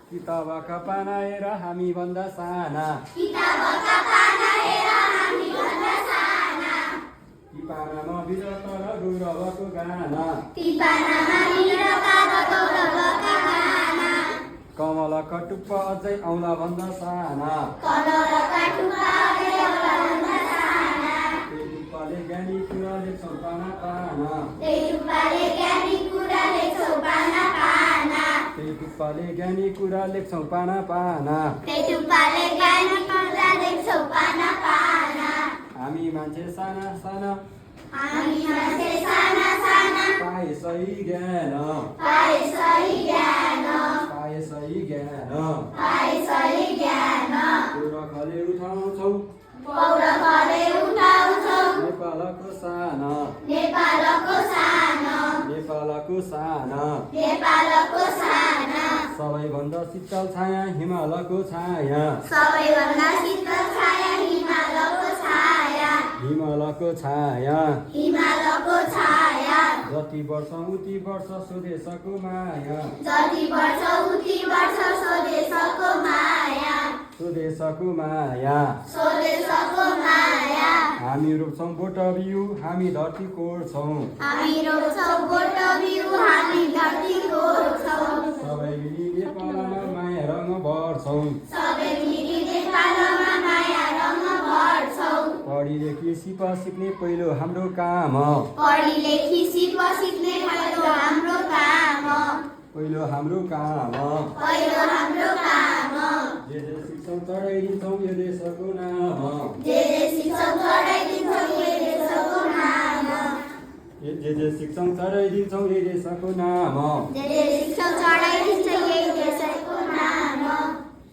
किताबका पाना हेर हामी भन्दा साना ती पानामा बिरत र गौरवको गाना कमलका टुप्प अझै आउला भन्दा साना त्यही टुप्पाले ज्ञानी कुरा लेख्छौ पाना पाना त्यही टुप्पाले ज्ञानी कुरा लेख्छौ पाना पाना हामी मान्छे साना साना पाए सही ज्ञान पुरखले उठाउँछौ नेपालको साना सबैभन्दा शीतल छाया हिमालको छाया जति वर्ष उति वर्ष स्वदेशको माया हामी रोप्छौँ बोट बिउ हामी धरती कोर्छौँ सबै मिली नेपालमा माया रङ बढ्छौँ पढी लेखी सिप सिक्ने पहिलो हाम्रो काम जे जे शिक्षण चढाइदिन्छौँ यो देशको नाम जे जे शिक्षण चढाइदिन्छौँ यो देशको नाम